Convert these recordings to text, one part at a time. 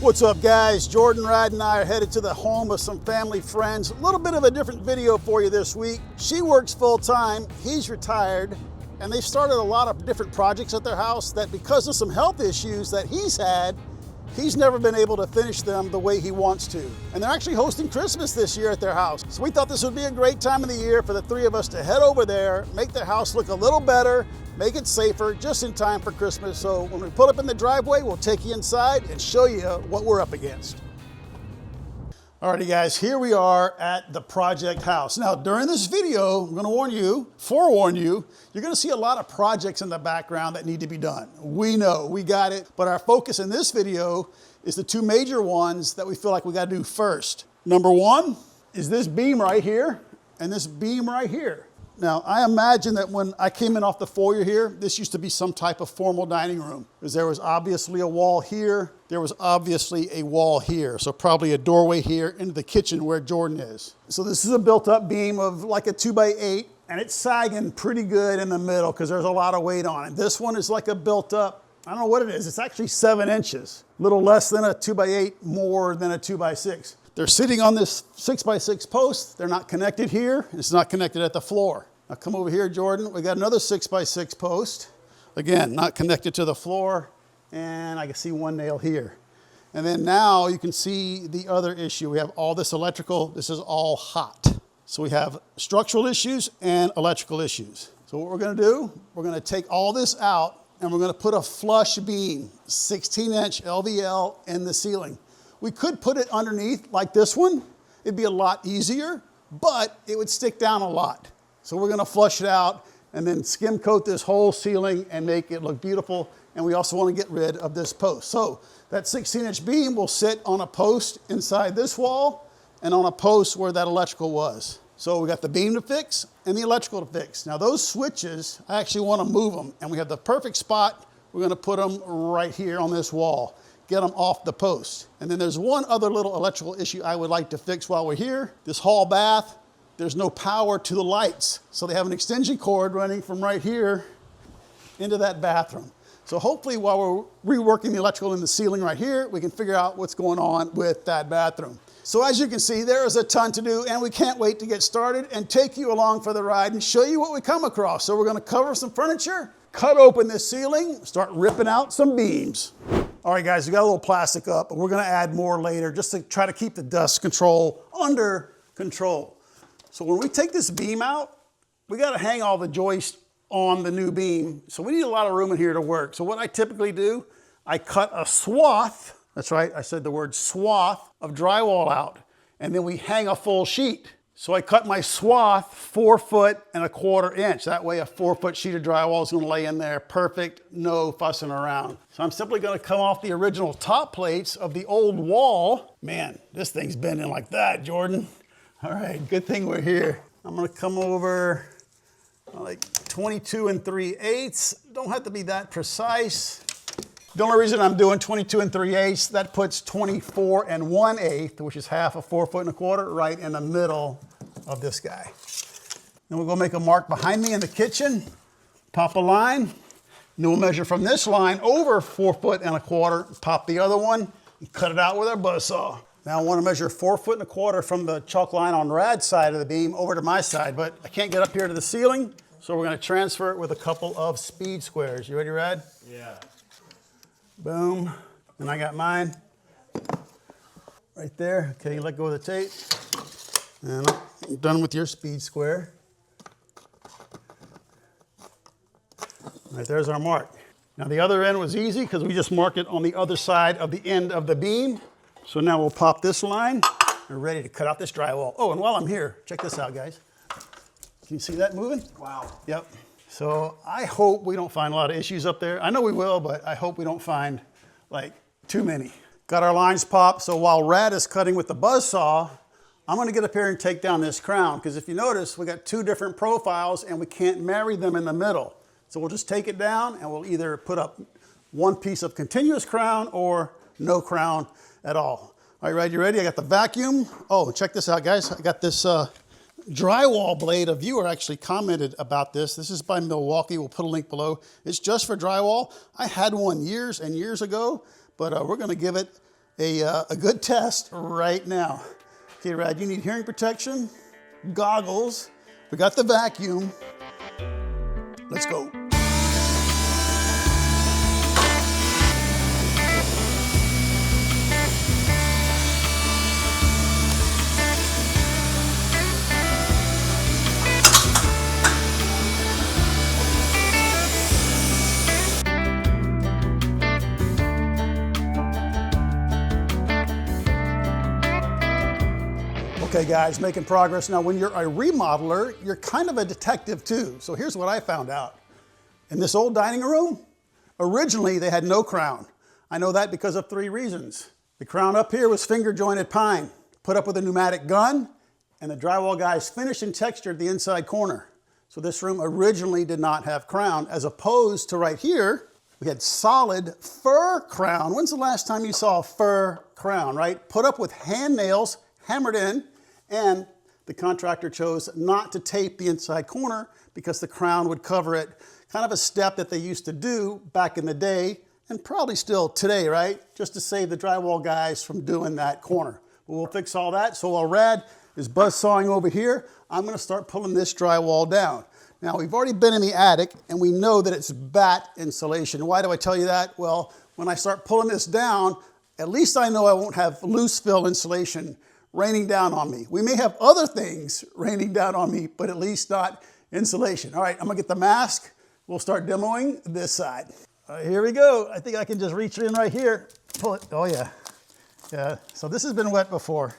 What's up, guys? Jordan, Rad, and I are headed to the home of some family friends. A little bit of a different video for you this week. She works full-time, he's retired, and they've started a lot of different projects at their house that, because of some health issues that he's had, he's never been able to finish them the way he wants to. And they're actually hosting Christmas this year at their house. So we thought this would be a great time of the year for the three of us to head over there, make their house look a little better, make it safer, just in time for Christmas. So when we pull up in the driveway, we'll take you inside and show you what we're up against. Alrighty guys, here we are at the project house. Now during this video, I'm gonna forewarn you, you're gonna see a lot of projects in the background that need to be done. We know, we got it, but our focus in this video is the two major ones that we feel like we gotta do first. Number one is this beam right here and this beam right here. Now, I imagine that when I came in off the foyer here, this used to be some type of formal dining room, because there was obviously a wall here, there was obviously a wall here, so probably a doorway here into the kitchen where Jordan is. So this is a built-up beam of like a 2x8, and it's sagging pretty good in the middle because there's a lot of weight on it. This one is like a built-up, I don't know what it is, it's actually 7 inches, a little less than a 2x8, more than a 2x6. They're sitting on this 6x6 post. They're not connected here. It's not connected at the floor. Now come over here, Jordan. We got another 6x6 post. Again, not connected to the floor. And I can see one nail here. And then now you can see the other issue. We have all this electrical. This is all hot. So we have structural issues and electrical issues. So what we're gonna do, we're gonna take all this out and we're gonna put a flush beam, 16-inch LVL in the ceiling. We could put it underneath like this one. It'd be a lot easier, but it would stick down a lot. So we're gonna flush it out and then skim coat this whole ceiling and make it look beautiful. And we also wanna get rid of this post. So that 16-inch beam will sit on a post inside this wall and on a post where that electrical was. So we got the beam to fix and the electrical to fix. Now those switches, I actually wanna move them, and we have the perfect spot. We're gonna put them right here on this wall. Get them off the post. And then there's one other little electrical issue I would like to fix while we're here. This hall bath, there's no power to the lights. So they have an extension cord running from right here into that bathroom. So hopefully while we're reworking the electrical in the ceiling right here, we can figure out what's going on with that bathroom. So as you can see, there is a ton to do, and we can't wait to get started and take you along for the ride and show you what we come across. So we're gonna cover some furniture, cut open this ceiling, start ripping out some beams. All right, guys, we got a little plastic up, but we're gonna add more later just to try to keep the dust control under control. So when we take this beam out, we gotta hang all the joists on the new beam. So we need a lot of room in here to work. So what I typically do, I cut a swath, that's right, I said the word swath, of drywall out, and then we hang a full sheet. So I cut my swath 4.25 inches. That way a 4-foot sheet of drywall is gonna lay in there perfect, no fussing around. So I'm simply gonna come off the original top plates of the old wall. Man, this thing's bending like that, Jordan. All right, good thing we're here. I'm gonna come over like 22 3/8. Don't have to be that precise. The only reason I'm doing 22 3/8, that puts 24 1/8, which is half a 4.25 right in the middle of this guy. Then we'll go make a mark behind me in the kitchen, pop a line, then we'll measure from this line over 4.25, pop the other one, and cut it out with our buzzsaw. Now I want to measure 4.25 from the chalk line on Rad's side of the beam over to my side, but I can't get up here to the ceiling, so we're going to transfer it with a couple of speed squares. You ready, Rad? Yeah. Boom, and I got mine right there. Okay, let go of the tape. And I'm done with your speed square. Right, there's our mark. Now the other end was easy because we just marked it on the other side of the end of the beam. So now we'll pop this line. We're ready to cut out this drywall. Oh, and while I'm here, check this out, guys. Can you see that moving? Wow. Yep. So I hope we don't find a lot of issues up there. I know we will, but I hope we don't find like too many. Got our lines popped, so while Rad is cutting with the buzzsaw, I'm gonna get up here and take down this crown, because if you notice, we got two different profiles and we can't marry them in the middle. So we'll just take it down and we'll either put up one piece of continuous crown or no crown at all. All right, Rad, you ready? I got the vacuum. Oh, check this out, guys. I got this drywall blade. A viewer actually commented about this. This is by Milwaukee. We'll put a link below. It's just for drywall. I had one years and years ago, but we're going to give it a good test right now. Okay, Rad, you need hearing protection, goggles. We got the vacuum. Let's go. Okay guys, making progress. Now when you're a remodeler, you're kind of a detective too. So here's what I found out. In this old dining room, originally they had no crown. I know that because of 3 reasons. The crown up here was finger jointed pine, put up with a pneumatic gun, and the drywall guys finished and textured the inside corner. So this room originally did not have crown, as opposed to right here, we had solid fir crown. When's the last time you saw a fir crown, right? Put up with hand nails, hammered in, and the contractor chose not to tape the inside corner because the crown would cover it. Kind of a step that they used to do back in the day, and probably still today, right? Just to save the drywall guys from doing that corner. But we'll fix all that. So while Rad is buzzsawing over here, I'm gonna start pulling this drywall down. Now we've already been in the attic and we know that it's batt insulation. Why do I tell you that? Well, when I start pulling this down, at least I know I won't have loose fill insulation raining down on me. We may have other things raining down on me, but at least not insulation. All right, I'm gonna get the mask. We'll start demoing this side. All right, here we go. I think I can just reach in right here, pull it. Oh yeah, yeah. So this has been wet before.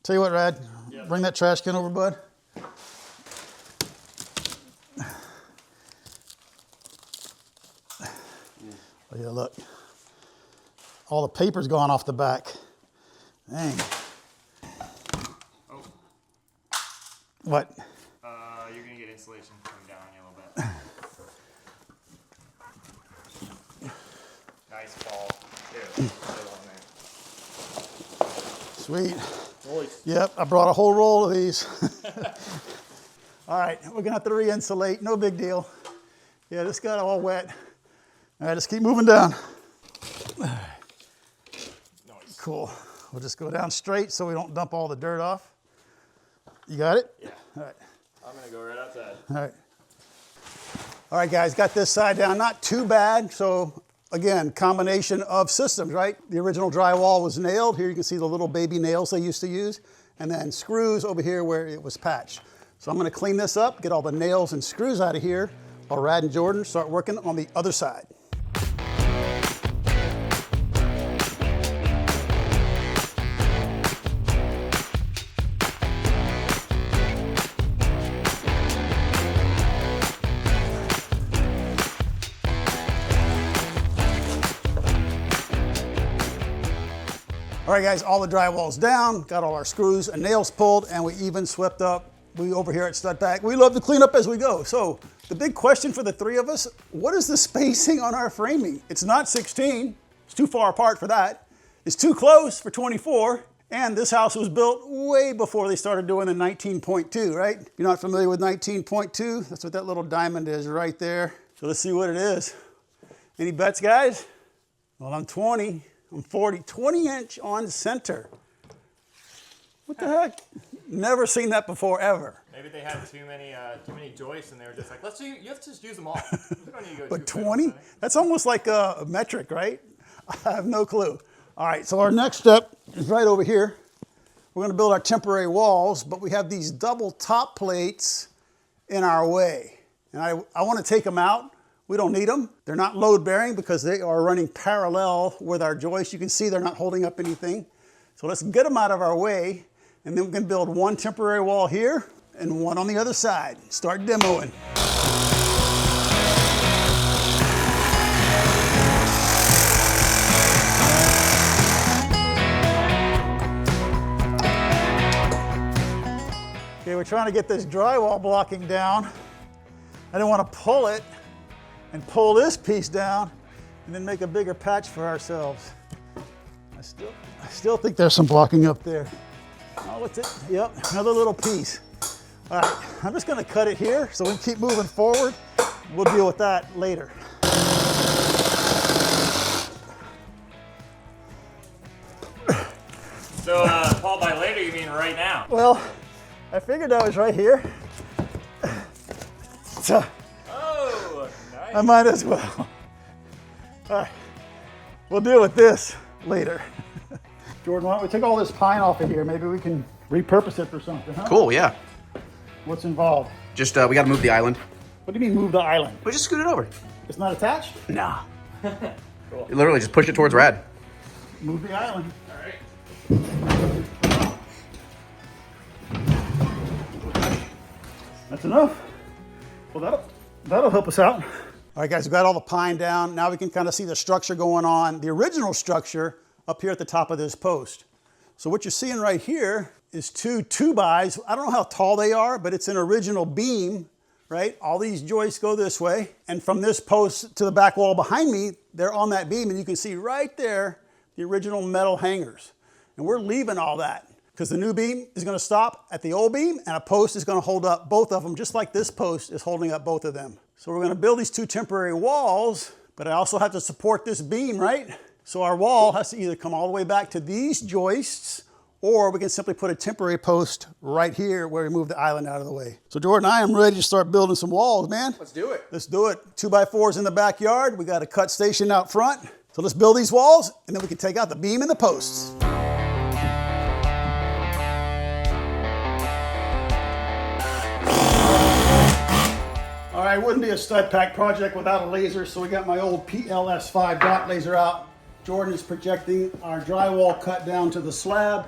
Tell you what, Rad, yep. Bring that trash can over, bud. Oh yeah, look. All the paper's gone off the back. Dang. What? You're gonna get insulation coming down on you a little bit. Nice ball. There. Sweet. Nice. Yep, I brought a whole roll of these. All right, we're gonna have to re-insulate. No big deal. Yeah, this got all wet. All right, let's keep moving down. Nice. Cool. We'll just go down straight so we don't dump all the dirt off. You got it? Yeah. All right. I'm gonna go right outside. All right. All right, guys, got this side down. Not too bad. So again, combination of systems, right? The original drywall was nailed. Here you can see the little baby nails they used to use, and then screws over here where it was patched. So I'm gonna clean this up, get all the nails and screws out of here, while Rad and Jordan start working on the other side. All right, guys, all the drywall's down, got all our screws and nails pulled, and we even swept up. We over here at Stud Pack, we love to clean up as we go. So the big question for the 3 of us, what is the spacing on our framing? It's not 16, it's too far apart for that. It's too close for 24, and this house was built way before they started doing the 19.2, right? If you're not familiar with 19.2, that's what that little diamond is right there. So let's see what it is. Any bets, guys? Well, I'm 20. I'm 40, 20-inch on center. What the heck? Never seen that before, ever. Maybe they had too many joists, and they were just like, you have to just use them all. You don't need to go but 20? That's almost like a metric, right? I have no clue. All right, so our next step is right over here. We're gonna build our temporary walls, but we have these double top plates in our way. And I wanna take them out. We don't need them. They're not load bearing because they are running parallel with our joists. You can see they're not holding up anything. So let's get them out of our way, and then we can build one temporary wall here and one on the other side. Start demoing. Okay, we're trying to get this drywall blocking down. I didn't want to pull it and pull this piece down and then make a bigger patch for ourselves. I still think there's some blocking up there. Oh, what's it? Yep, another little piece. All right, I'm just gonna cut it here so we can keep moving forward. We'll deal with that later. So, Paul, by later you mean right now? Well, I figured I was right here. So Oh, nice. I might as well. All right, we'll deal with this later. Jordan, why don't we take all this pine off of here? Maybe we can repurpose it for something, huh? Cool, yeah. What's involved? Just, we gotta move the island. What do you mean move the island? We just scoot it over. It's not attached? Nah. Cool. You literally just push it towards Rad. Move the island. All right. That's enough. Well, that'll help us out. All right, guys, we've got all the pine down. Now we can kind of see the structure going on, the original structure up here at the top of this post. So what you're seeing right here is two 2x. I don't know how tall they are, but it's an original beam, right? All these joists go this way. And from this post to the back wall behind me, they're on that beam. And you can see right there, the original metal hangers. And we're leaving all that because the new beam is going to stop at the old beam and a post is going to hold up both of them, just like this post is holding up both of them. So we're going to build these two temporary walls, but I also have to support this beam, right? So our wall has to either come all the way back to these joists, or we can simply put a temporary post right here where we move the island out of the way. So Jordan, I am ready to start building some walls, man. Let's do it. Let's do it. 2x4s in the backyard. We got a cut station out front. So let's build these walls and then we can take out the beam and the posts. All right, it wouldn't be a stud pack project without a laser, so we got my old PLS5 dot laser out. Jordan is projecting our drywall cut down to the slab,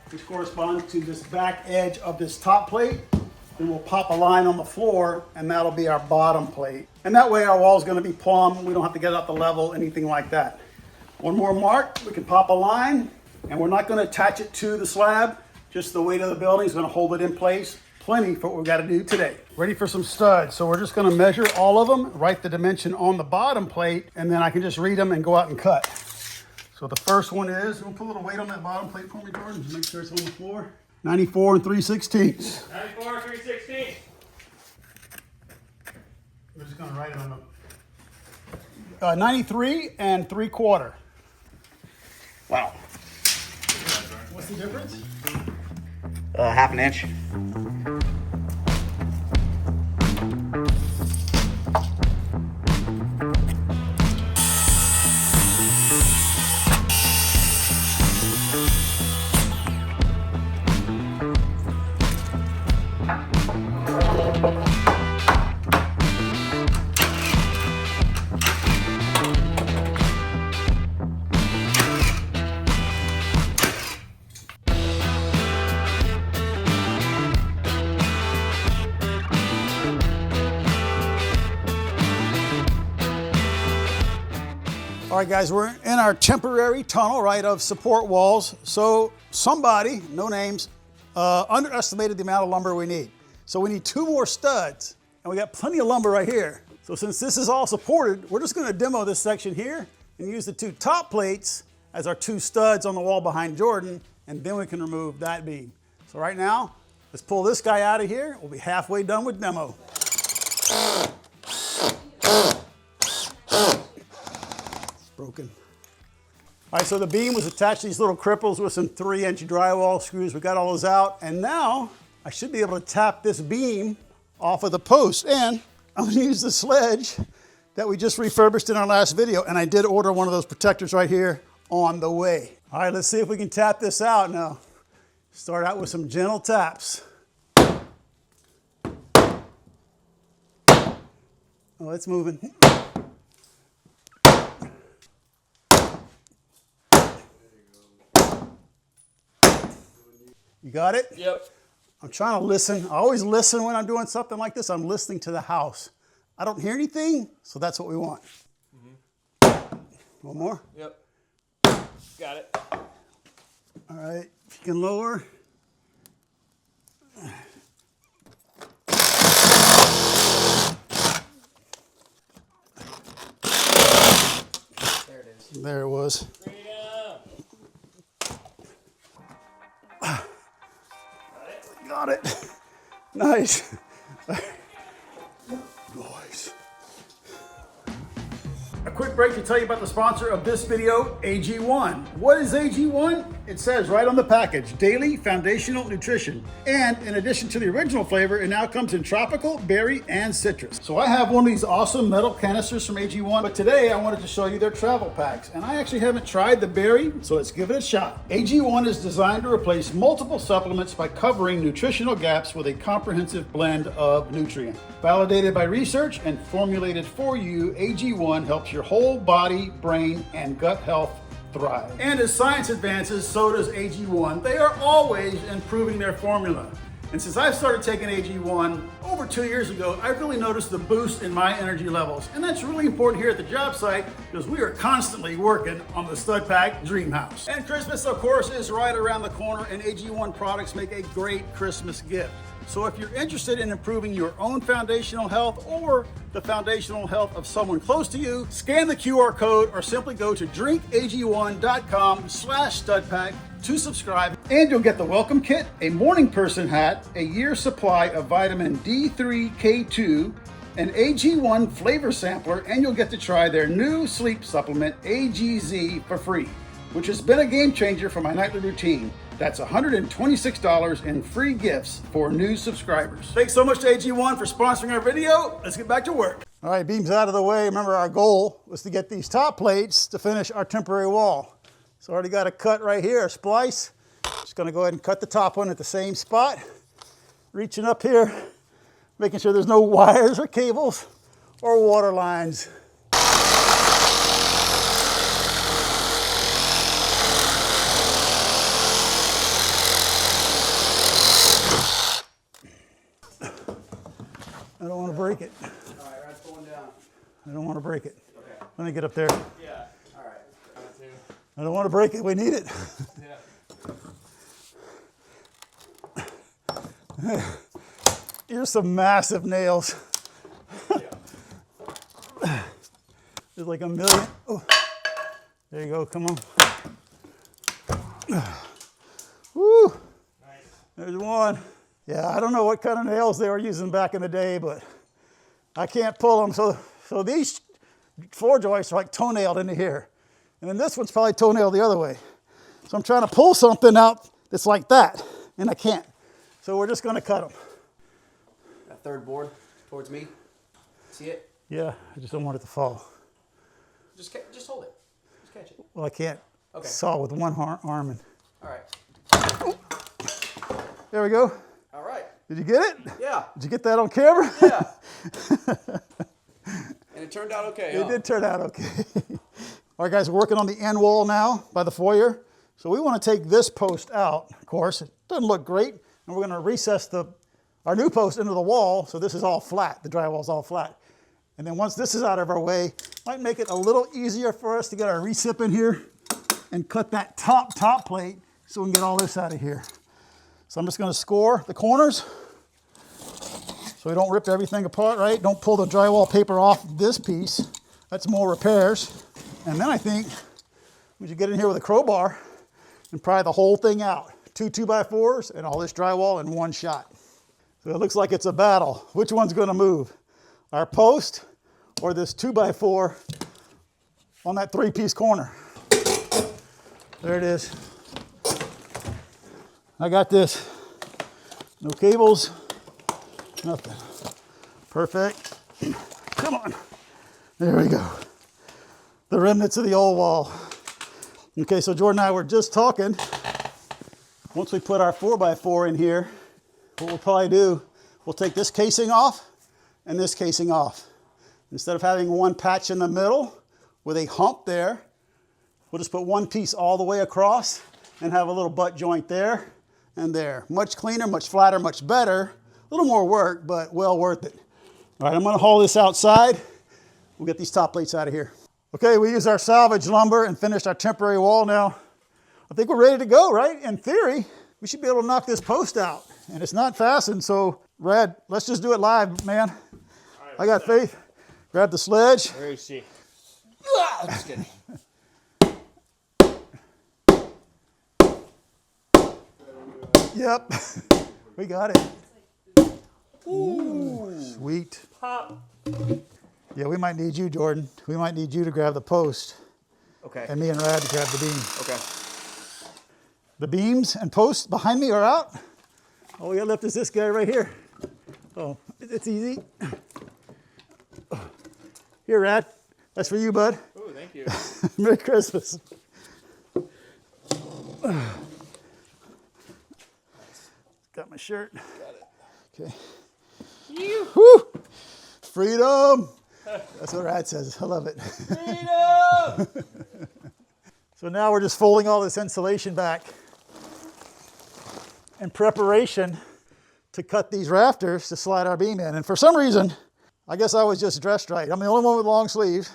which corresponds to this back edge of this top plate. Then we'll pop a line on the floor, and that'll be our bottom plate. And that way our wall is going to be plumb. We don't have to get it up the level, anything like that. One more mark, we can pop a line, and we're not going to attach it to the slab. Just the weight of the building is going to hold it in place. Plenty for what we've got to do today. Ready for some studs. So we're just going to measure all of them, write the dimension on the bottom plate, and then I can just read them and go out and cut. So the first one is, we'll put a little weight on that bottom plate for me, Jordan, just make sure it's on the floor. 94 3/16. 94, 3/16. We're just going to write it on the 93 3/4. Wow. What's the difference? Half an inch. All right, guys, we're in our temporary tunnel, right, of support walls. So somebody, no names, underestimated the amount of lumber we need. So we need 2 more studs, and we got plenty of lumber right here. So since this is all supported, we're just gonna demo this section here and use the 2 top plates as our 2 studs on the wall behind Jordan, and then we can remove that beam. So right now, let's pull this guy out of here. We'll be halfway done with demo. Broken. All right, so the beam was attached to these little cripples with some 3-inch drywall screws. We got all those out, and now I should be able to tap this beam off of the post. And I'm gonna use the sledge that we just refurbished in our last video, and I did order one of those protectors right here on the way. All right, let's see if we can tap this out now. Start out with some gentle taps. Oh, it's moving. You got it? Yep. I'm trying to listen. I always listen when I'm doing something like this. I'm listening to the house. I don't hear anything, so that's what we want. One more? Yep. Got it. All right, if you can lower. There it is. There it was. Freedom. Got it. Nice. Nice. A quick quick break to tell you about the sponsor of this video, AG1. What is AG1? It says right on the package, Daily Foundational Nutrition. And in addition to the original flavor, it now comes in tropical, berry, and citrus. So I have one of these awesome metal canisters from AG1, but today I wanted to show you their travel packs. And I actually haven't tried the berry, so let's give it a shot. AG1 is designed to replace multiple supplements by covering nutritional gaps with a comprehensive blend of nutrients. Validated by research and formulated for you, AG1 helps your whole body, brain, and gut health thrive. And as science advances, so does AG1. They are always improving their formula. And since I've started taking AG1 over 2 years ago, I've really noticed the boost in my energy levels. And that's really important here at the job site because we are constantly working on the Stud Pack Dream House. And Christmas, of course, is right around the corner, and AG1 products make a great Christmas gift. So if you're interested in improving your own foundational health or the foundational health of someone close to you, scan the QR code or simply go to drinkag1.com/studpack to subscribe, and you'll get the welcome kit, a morning person hat, a year's supply of vitamin D3K2, an AG1 flavor sampler, and you'll get to try their new sleep supplement, AGZ, for free, which has been a game changer for my nightly routine. That's $126 in free gifts for new subscribers. Thanks so much to AG1 for sponsoring our video. Let's get back to work. All right, beams out of the way. Remember, our goal was to get these top plates to finish our temporary wall. So I already got a cut right here, a splice. Just gonna go ahead and cut the top one at the same spot. Reaching up here, making sure there's no wires or cables or water lines. I don't want to break it. All right, Rad's pulling down. I don't want to break it. Okay. Let me get up there. Yeah. All right. I don't want to break it. We need it. Yeah. Here's some massive nails. There's like a million. Oh, there you go. Come on. Woo. Nice. There's one. Yeah, I don't know what kind of nails they were using back in the day, but I can't pull them. So these floor joists are like toenailed into here. And then this one's probably toenailed the other way. So I'm trying to pull something out that's like that, and I can't. So we're just gonna cut them. That third board towards me. See it? Yeah, I just don't want it to fall. Just hold it. Just catch it. Well, I can't Okay. saw with one arm. And All right. there we go. All right. Did you get it? Yeah. Did you get that on camera? Yeah. And it turned out okay. It did turn out okay. All right, guys, we're working on the end wall now by the foyer. So we want to take this post out, of course. It doesn't look great. And we're going to recess our new post into the wall. So this is all flat. The drywall's all flat. And then once this is out of our way, might make it a little easier for us to get our recip in here and cut that top plate so we can get all this out of here. So I'm just going to score the corners so we don't rip everything apart, right? Don't pull the drywall paper off this piece. That's more repairs. And then I think we should get in here with a crowbar and pry the whole thing out. 2 2x4s and all this drywall in one shot. So it looks like it's a battle. Which one's going to move? Our post or this 2x4 on that 3-piece corner? There it is. I got this. No cables, nothing. Perfect. Come on. There we go. The remnants of the old wall. Okay, so Jordan and I were just talking. Once we put our 4x4 in here, what we'll probably do, we'll take this casing off and this casing off. Instead of having one patch in the middle with a hump there, we'll just put one piece all the way across and have a little butt joint there and there. Much cleaner, much flatter, much better. A little more work, but well worth it. All right, I'm gonna haul this outside. We'll get these top plates out of here. Okay, we used our salvage lumber and finished our temporary wall now. I think we're ready to go, right? In theory, we should be able to knock this post out. And it's not fastened, so Red, let's just do it live, man. Right, I got faith. Grab the sledge. Where is she? Just kidding. Yep, we got it. Ooh, sweet. Pop. Yeah, we might need you, Jordan. We might need you to grab the post. Okay. And me and Rad to grab the beam. Okay. The beams and posts behind me are out. All we got left is this guy right here. Oh, it's easy. Here, Rad. That's for you, bud. Oh, thank you. Merry Christmas. Got my shirt. Got it. Okay. Woo! Freedom! That's what Rad says. I love it. Freedom! So now we're just folding all this insulation back in preparation to cut these rafters to slide our beam in. And for some reason, I guess I was just dressed right. I'm the only one with long sleeves,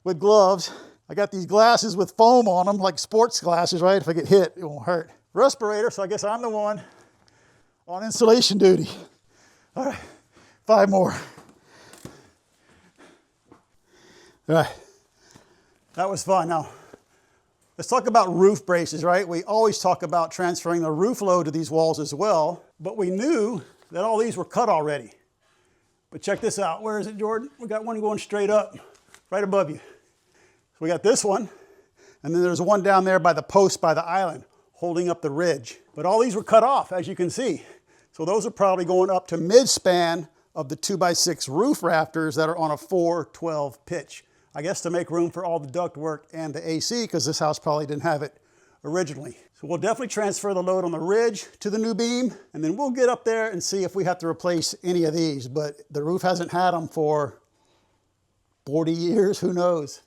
with gloves. I got these glasses with foam on them, like sports glasses, right? If I get hit, it won't hurt. Respirator, so I guess I'm the one on installation duty. All right, 5 more. All right, that was fun. Now, let's talk about roof braces, right? We always talk about transferring the roof load to these walls as well, but we knew that all these were cut already. But check this out. Where is it, Jordan? We got one going straight up, right above you. So we got this one, and then there's one down there by the post by the island, holding up the ridge. But all these were cut off, as you can see. So those are probably going up to mid-span of the 2x6 roof rafters that are on a 4/12 pitch. I guess to make room for all the duct work and the AC, because this house probably didn't have it originally. So we'll definitely transfer the load on the ridge to the new beam, and then we'll get up there and see if we have to replace any of these. But the roof hasn't had them for 40 years, who knows?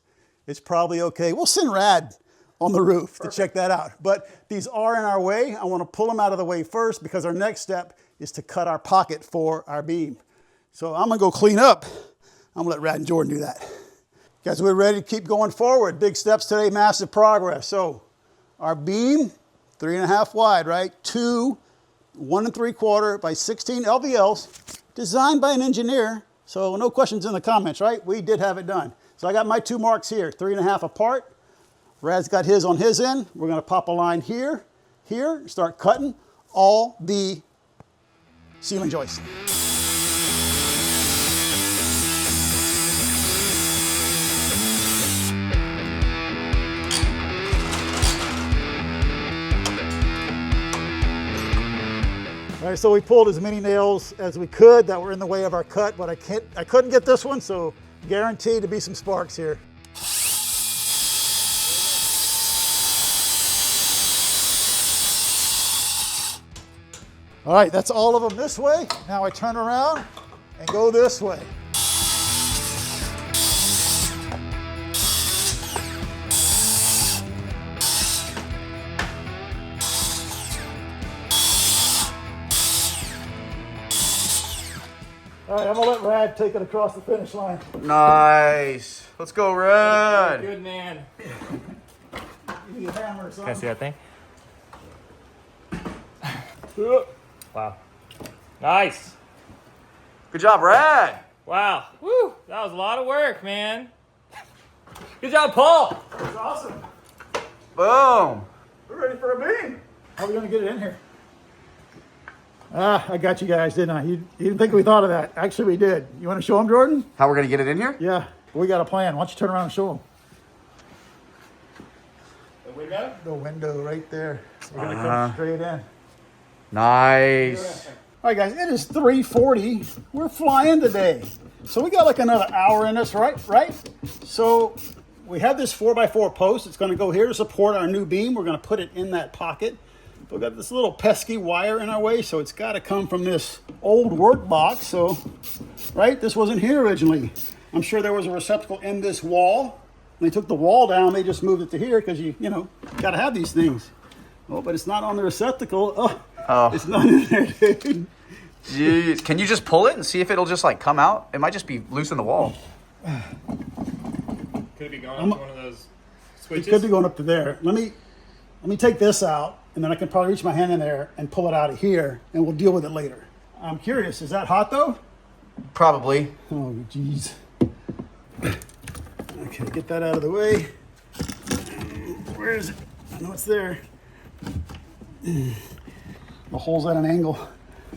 It's probably okay. We'll send Rad on the roof to check that out. But these are in our way. I want to pull them out of the way first because our next step is to cut our pocket for our beam. So I'm gonna go clean up. I'm gonna let Rad and Jordan do that. Guys, we're ready to keep going forward. Big steps today, massive progress. So our beam, 3.5 wide, right? 2 1 3/4 by 16 LVLs, designed by an engineer. So no questions in the comments, right? We did have it done. So I got my 2 marks here, 3.5 apart. Rad's got his on his end. We're gonna pop a line here, here, start cutting all the ceiling joists. All right, so we pulled as many nails as we could that were in the way of our cut, but I couldn't get this one, so guaranteed to be some sparks here. All right, that's all of them this way. Now I turn around and go this way. All right, I'm gonna let Rad take it across the finish line. Nice. Let's go, Rad. Good man. You need a hammer or something. Can I see that thing? Wow. Nice. Good job, Rad. Wow. Woo. That was a lot of work, man. Good job, Paul. That's awesome. Boom. We're ready for a beam. How are we gonna get it in here? Ah, I got you guys, didn't I? You didn't think we thought of that. Actually, we did. You want to show them, Jordan? How we're gonna get it in here? Yeah, we got a plan. Why don't you turn around and show them? The window? The window right there. So we're gonna come straight in. Nice. All right, guys, it is 3:40. We're flying today. So we got like another hour in us, right? So we have this 4x4 post. It's gonna go here to support our new beam. We're gonna put it in that pocket. We've got this little pesky wire in our way, so it's gotta come from this old work box. So, right, this wasn't here originally. I'm sure there was a receptacle in this wall. When they took the wall down, they just moved it to here because you know, gotta have these things. Oh, but it's not on the receptacle. Oh. It's not in there, dude. Jeez. Can you just pull it and see if it'll just like come out? It might just be loose in the wall. Could it be going up to one of those switches? It could be going up to there. Let me take this out, and then I can probably reach my hand in there and pull it out of here, and we'll deal with it later. I'm curious, is that hot though? Probably. Oh, jeez. Okay, get that out of the way. Where is it? I know it's there. The hole's at an angle,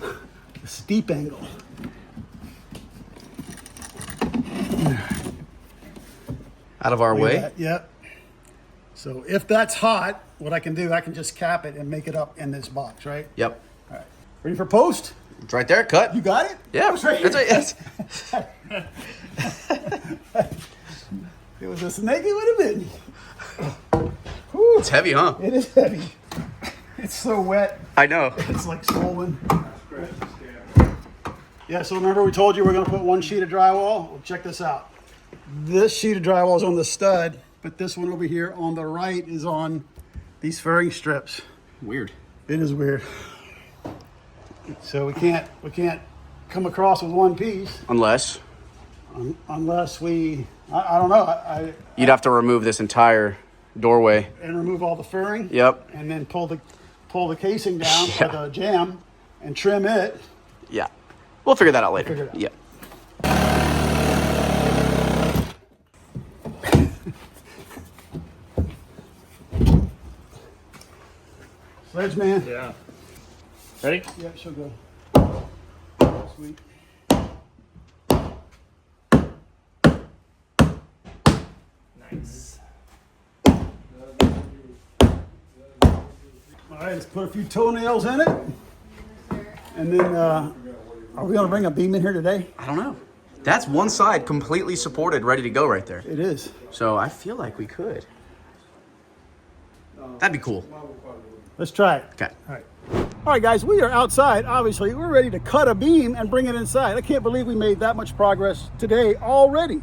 a steep angle. Out of our Look at way. that. Yep. So if that's hot, what I can do, I can just cap it and make it up in this box, right? Yep. All right. Ready for post? It's right there. Cut. You got it? Yeah. It's right That's right. here. Yes. If it was a snake, it would have been. Whew. It's heavy, huh? It is heavy. It's so wet. I know. It's like swollen. Yeah, so remember we told you we're going to put one sheet of drywall? Well, check this out. This sheet of drywall is on the stud, but this one over here on the right is on these furring strips. Weird. It is weird. So we can't come across with one piece Unless unless we, I don't know, you'd have to remove this entire doorway. and remove all the furring. Yep. And then pull the casing down Yeah. with a jam and trim it. Yeah. We'll figure that out later. Figure it out. Yeah. Sledge man. Yeah. Ready? Yeah, she'll go. Sweet. Nice. All right, let's put a few toenails in it. And then, are we going to bring a beam in here today? I don't know. That's one side completely supported, ready to go right there. It is. So I feel like we could. That'd be cool. Let's try it. Okay. All right. All right, guys, we are outside. Obviously, we're ready to cut a beam and bring it inside. I can't believe we made that much progress today already.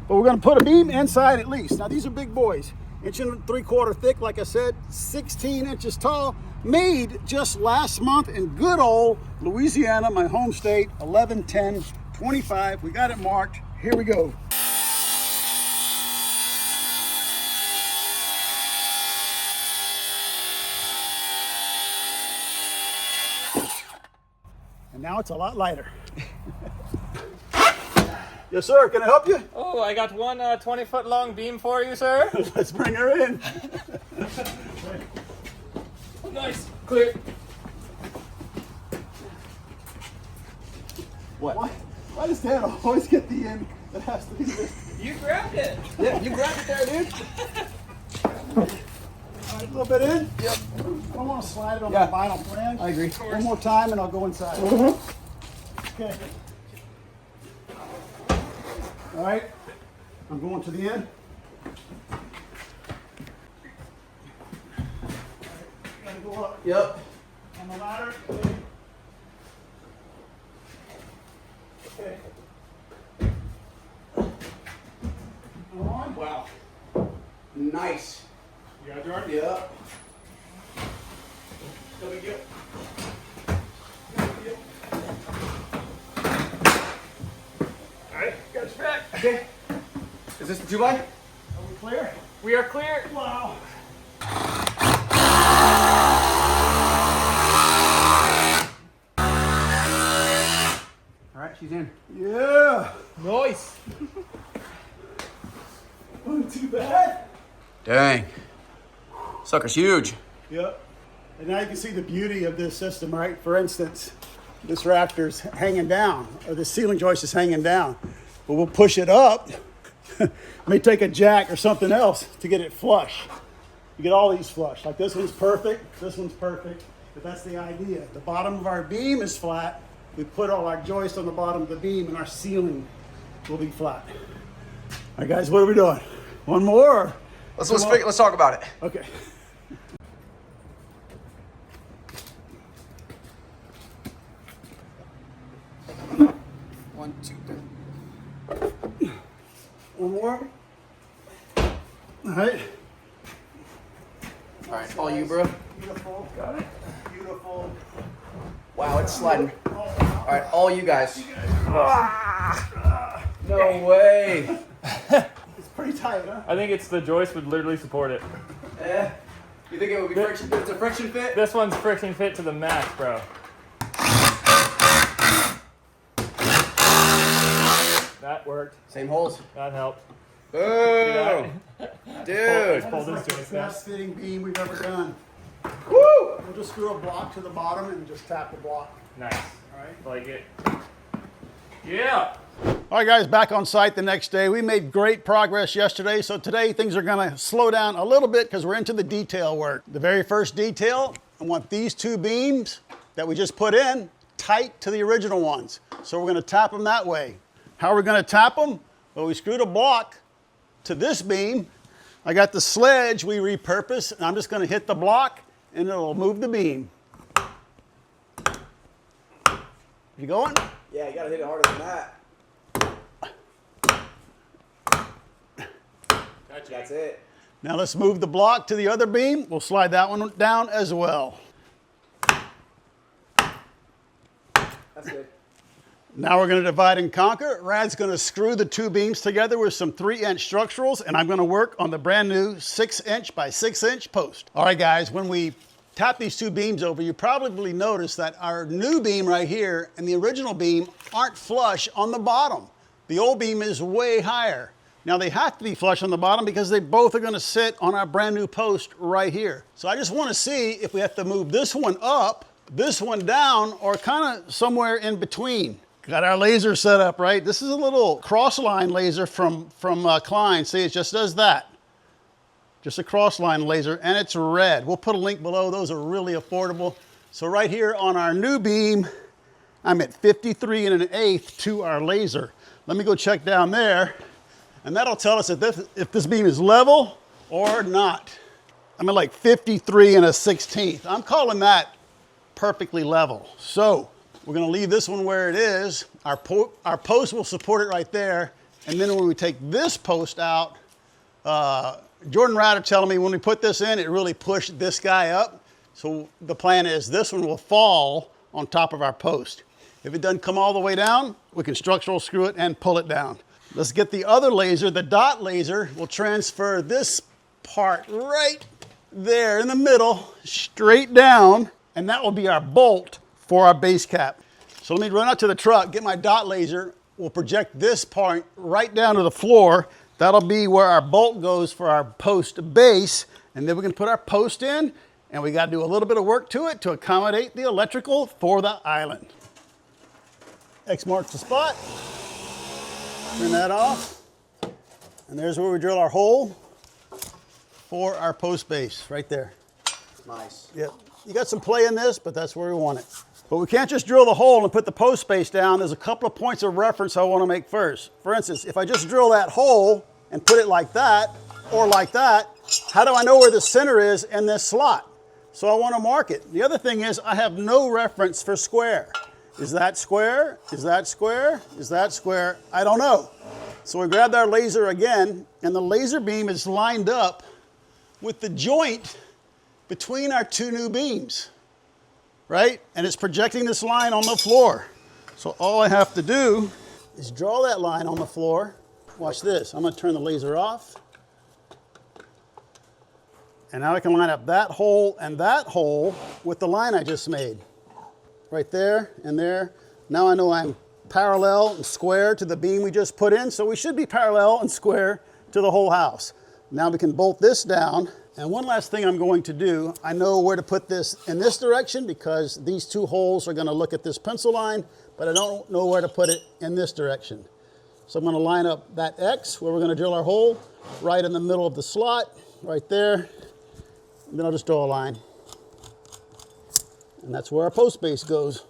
But we're going to put a beam inside at least. Now, these are big boys. 1.75 inches thick, like I said, 16 inches tall. Made just last month in good old Louisiana, my home state, 11/10/25. We got it marked. Here we go. And now it's a lot lighter. Yes, sir. Can I help you? Oh, I got one 20-foot long beam for you, sir. Let's bring her in. Nice. Clear. Why does Dad always get the end that has to be this? You grabbed it. Yeah, you grabbed it there, dude. All right, a little bit in? Yep. I don't want to slide it on Yeah. the vinyl flange. I agree. One more time and I'll go inside. Okay. All right. I'm going to the end. Gotta go up Yep. on the ladder. Okay. Go on. Wow. Nice. You got it, Jordan? Yep. No big deal. All right. Got it back. Okay. Is this the 2x? Are we clear? We are clear. Wow. All right, she's in. Yeah. Nice. Wasn't too bad. Dang. Sucker's huge. Yep. And now you can see the beauty of this system, right? For instance, this rafter's hanging down, or the ceiling joist is hanging down. But we'll push it up. May take a jack or something else to get it flush. You get all these flush. Like this one's perfect, this one's perfect. But that's the idea. The bottom of our beam is flat. We put all our joists on the bottom of the beam and our ceiling will be flat. All right, guys, what are we doing? One more? Let's talk about it. Okay. One, two, three. One more. All right. All right, all you, bro. Beautiful. Got it. Beautiful. Wow, it's sliding. All right, all you guys. No way. It's pretty tight, huh? I think it's the joist would literally support it. You think it would be friction? It's a friction fit? This one's friction fit to the max, bro. That worked. Same holes. That helped. Boom. Dude. Pull this It's the joist down. best fitting beam we've ever done. Woo! We'll just screw a block to the bottom and just tap the block. Nice. All right. Like it. Yeah. All right, guys, back on site the next day. We made great progress yesterday, so today things are gonna slow down a little bit because we're into the detail work. The very first detail, I want these two beams that we just put in tight to the original ones. So we're gonna tap them that way. How are we gonna tap them? Well, we screwed a block to this beam. I got the sledge we repurposed, and I'm just gonna hit the block and it'll move the beam. You going? Yeah, you gotta hit it harder than that. That's it. Now let's move the block to the other beam. We'll slide that one down as well. That's good. Now we're going to divide and conquer. Rad's going to screw the two beams together with some 3-inch structurals, and I'm going to work on the brand new 6-inch by 6-inch post. All right, guys, when we tap these two beams over, you probably noticed that our new beam right here and the original beam aren't flush on the bottom. The old beam is way higher. Now they have to be flush on the bottom because they both are going to sit on our brand new post right here. So I just want to see if we have to move this one up, this one down, or kind of somewhere in between. Got our laser set up, right? This is a little cross-line laser from Klein. See, it just does that. Just a cross-line laser, and it's red. We'll put a link below. Those are really affordable. So right here on our new beam, I'm at 53 1/8 to our laser. Let me go check down there. And that'll tell us if this beam is level or not. I'm at like 53 1/16. I'm calling that perfectly level. So we're gonna leave this one where it is. Our post will support it right there. And then when we take this post out, Jordan Ryder telling me when we put this in, it really pushed this guy up. So the plan is this one will fall on top of our post. If it doesn't come all the way down, we can structural screw it and pull it down. Let's get the other laser, the dot laser. We'll transfer this part right there in the middle, straight down, and that will be our bolt for our base cap. So let me run out to the truck, get my dot laser. We'll project this part right down to the floor. That'll be where our bolt goes for our post base, and then we can put our post in, and we gotta do a little bit of work to it to accommodate the electrical for the island. X marks the spot. Turn that off, and there's where we drill our hole for our post base, right there. Nice. Yep, you got some play in this, but that's where we want it. But we can't just drill the hole and put the post base down. There's a couple of points of reference I want to make first. For instance, if I just drill that hole and put it like that, or like that, how do I know where the center is in this slot? So I want to mark it. The other thing is I have no reference for square. Is that square? Is that square? Is that square? I don't know. So we grabbed our laser again, and the laser beam is lined up with the joint between our two new beams, right? And it's projecting this line on the floor. So all I have to do is draw that line on the floor. Watch this. I'm going to turn the laser off. And now I can line up that hole and that hole with the line I just made. Right there and there. Now I know I'm parallel and square to the beam we just put in, so we should be parallel and square to the whole house. Now we can bolt this down. And one last thing I'm going to do, I know where to put this in this direction because these two holes are going to look at this pencil line, but I don't know where to put it in this direction. So I'm going to line up that X where we're going to drill our hole right in the middle of the slot, right there. And then I'll just draw a line. And that's where our post base goes.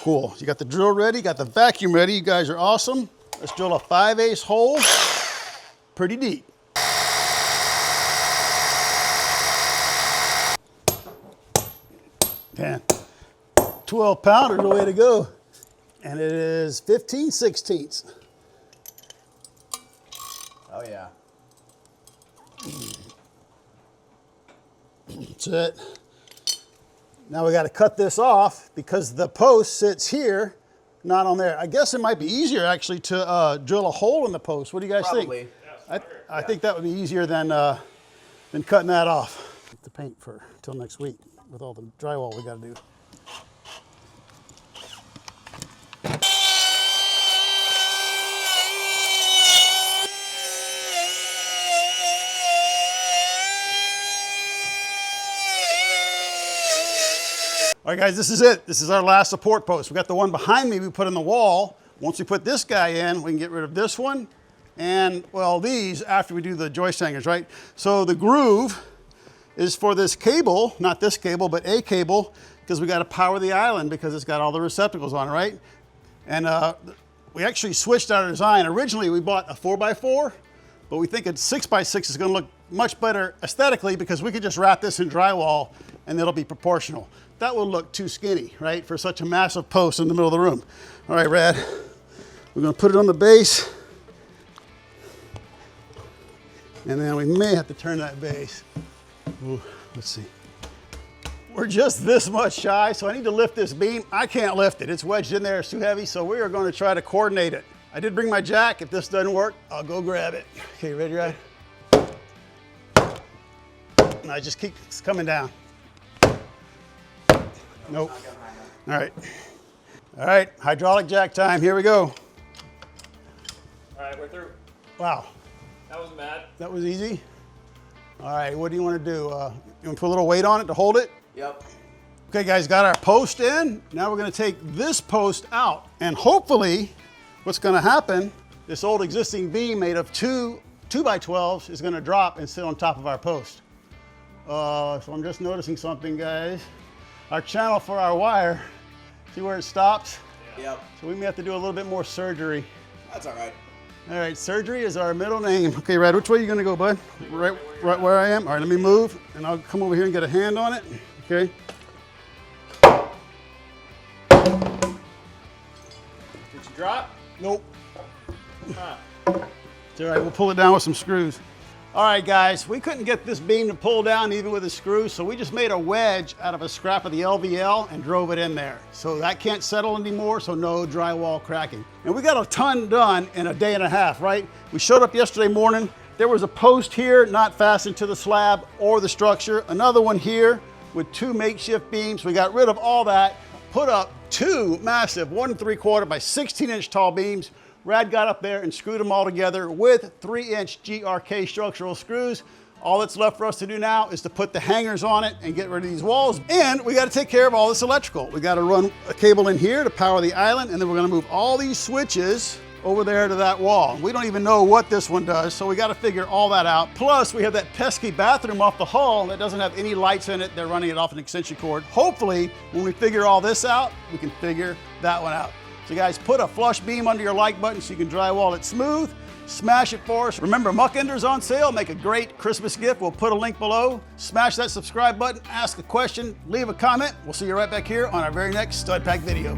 Cool. You got the drill ready, got the vacuum ready. You guys are awesome. Let's drill a 5/8 hole, pretty deep. Man, 12 pounder, the way to go. And it is 15/16. Oh yeah. That's it. Now we got to cut this off because the post sits here, not on there. I guess it might be easier actually to drill a hole in the post. What do you guys Probably. think? I think that would be easier than cutting that off. The paint for till next week with all the drywall we got to do. All right, guys, this is it. This is our last support post. We got the one behind me we put in the wall. Once we put this guy in, we can get rid of this one and, well, these after we do the joist hangers, right? So the groove is for this cable, not this cable, but a cable, because we got to power the island because it's got all the receptacles on it, right? And we actually switched our design. Originally, we bought a 4x4, but we think a 6x6 is going to look much better aesthetically because we could just wrap this in drywall and it'll be proportional. That would look too skinny, right, for such a massive post in the middle of the room. All right, Rad, we're going to put it on the base. And then we may have to turn that base. Ooh, let's see. We're just this much shy, so I need to lift this beam. I can't lift it. It's wedged in there. It's too heavy, so we are going to try to coordinate it. I did bring my jack. If this doesn't work, I'll go grab it. Okay, ready, Rad? And I just keep coming down. Nope. All right. All right, hydraulic jack time. Here we go. All right, we're through. Wow. That wasn't bad. That was easy. All right, what do you want to do? You want to put a little weight on it to hold it? Yep. Okay, guys, got our post in. Now we're going to take this post out. And hopefully, what's going to happen, this old existing beam made of two 2x12s is going to drop and sit on top of our post. So I'm just noticing something, guys. Our channel for our wire, see where it stops? Yep. So we may have to do a little bit more surgery. That's all right. All right, surgery is our middle name. Okay, Rad, which way are you gonna go, bud? Right where I am? All right, let me move, and I'll come over here and get a hand on it, okay? Did you drop? Nope. Huh. It's all right, we'll pull it down with some screws. All right, guys, we couldn't get this beam to pull down even with a screw, so we just made a wedge out of a scrap of the LVL and drove it in there. So that can't settle anymore, so no drywall cracking. And we got a ton done in a day and a half, right? We showed up yesterday morning. There was a post here not fastened to the slab or the structure. Another one here with 2 makeshift beams. We got rid of all that, put up 2 massive 1 3/4 by 16-inch tall beams. Rad got up there and screwed them all together with 3-inch GRK structural screws. All that's left for us to do now is to put the hangers on it and get rid of these walls. And we got to take care of all this electrical. We got to run a cable in here to power the island, and then we're going to move all these switches over there to that wall. We don't even know what this one does, so we got to figure all that out. Plus, we have that pesky bathroom off the hall that doesn't have any lights in it. They're running it off an extension cord. Hopefully, when we figure all this out, we can figure that one out. So guys, put a flush beam under your like button so you can drywall it smooth. Smash it for us. Remember, Muck Ender's on sale. Make a great Christmas gift. We'll put a link below. Smash that subscribe button, ask a question, leave a comment. We'll see you right back here on our very next Stud Pack video.